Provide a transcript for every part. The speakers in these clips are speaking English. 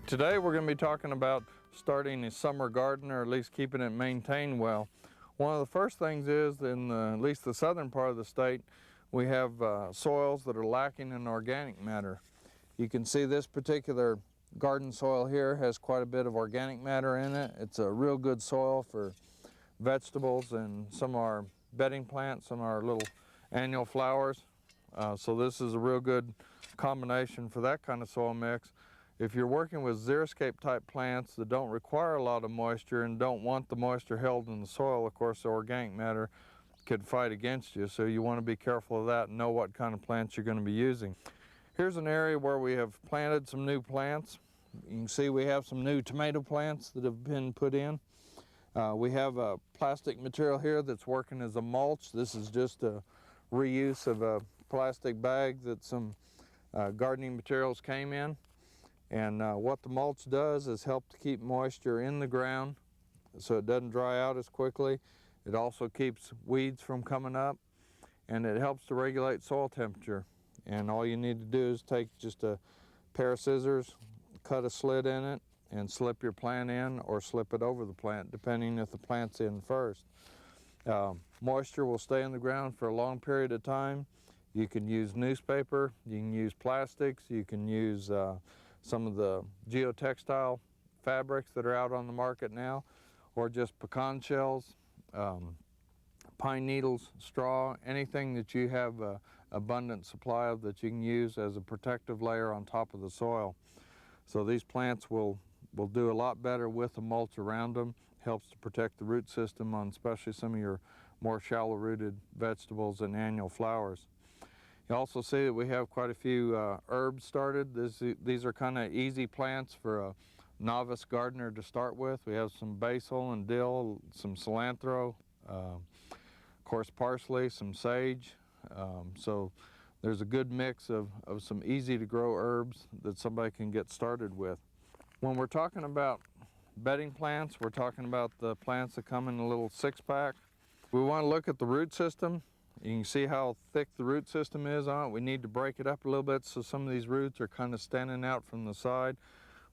Today we're going to be talking about starting a summer garden, or at least keeping it maintained well. One of the first things is, in at least the southern part of the state, we have soils that are lacking in organic matter. You can see this particular garden soil here has quite a bit of organic matter in it. It's a real good soil for vegetables and some of our bedding plants, some of our little annual flowers. So this is a real good combination for that kind of soil mix. If you're working with xeriscape type plants that don't require a lot of moisture and don't want the moisture held in the soil, of course the organic matter could fight against you. So you want to be careful of that and know what kind of plants you're going to be using. Here's an area where we have planted some new plants. You can see we have some new tomato plants that have been put in. We have a plastic material here that's working as a mulch. This is just a reuse of a plastic bag that some gardening materials came in. And what the mulch does is help to keep moisture in the ground so it doesn't dry out as quickly. It also keeps weeds from coming up, and it helps to regulate soil temperature. And all you need to do is take just a pair of scissors, cut a slit in it, and slip your plant in or slip it over the plant, depending if the plant's in first. Moisture will stay in the ground for a long period of time. You can use newspaper, you can use plastics, you can use some of the geotextile fabrics that are out on the market now, or just pecan shells, pine needles, straw, anything that you have an abundant supply of that you can use as a protective layer on top of the soil. So these plants will do a lot better with the mulch around them. Helps to protect the root system on especially some of your more shallow rooted vegetables and annual flowers. You also see that we have quite a few herbs started. These are kind of easy plants for a novice gardener to start with. We have some basil and dill, some cilantro, of course parsley, some sage. So there's a good mix of some easy to grow herbs that somebody can get started with. When we're talking about bedding plants, we're talking about the plants that come in a little 6-pack. We want to look at the root system. You can see how thick the root system is on it. We need to break it up a little bit so some of these roots are kind of standing out from the side.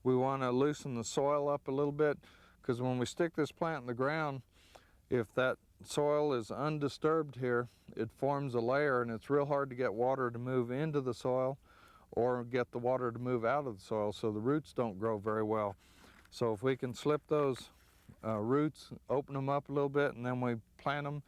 We want to loosen the soil up a little bit, because when we stick this plant in the ground, if that soil is undisturbed here, it forms a layer, and it's real hard to get water to move into the soil or get the water to move out of the soil, so the roots don't grow very well. So if we can slip those roots, open them up a little bit, and then we plant them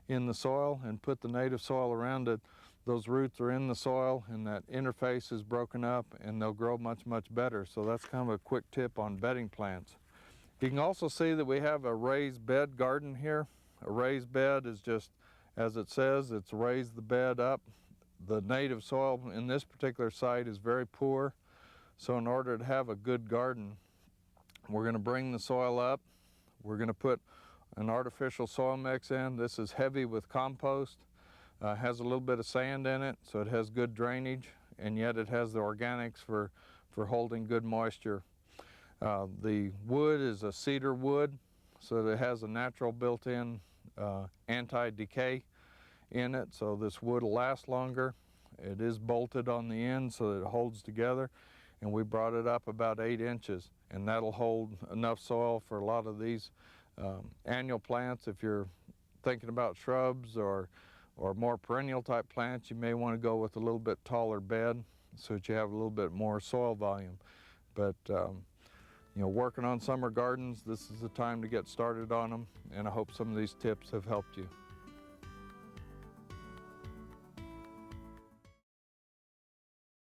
in the soil and put the native soil around it, those roots are in the soil and that interface is broken up, and they'll grow much, much better. So that's kind of a quick tip on bedding plants. You can also see that we have a raised bed garden here. A raised bed is just, as it says, it's raised the bed up. The native soil in this particular site is very poor. So in order to have a good garden, we're going to bring the soil up. We're going to put an artificial soil mix in. This is heavy with compost. Has a little bit of sand in it, so it has good drainage, and yet it has the organics for holding good moisture. The wood is a cedar wood, so it has a natural built-in anti-decay in it, so this wood will last longer. It is bolted on the end so that it holds together, and we brought it up about 8 inches, and that'll hold enough soil for a lot of these annual plants. If you're thinking about shrubs or more perennial type plants, you may want to go with a little bit taller bed so that you have a little bit more soil volume. But you know, working on summer gardens, this is the time to get started on them, and I hope some of these tips have helped you.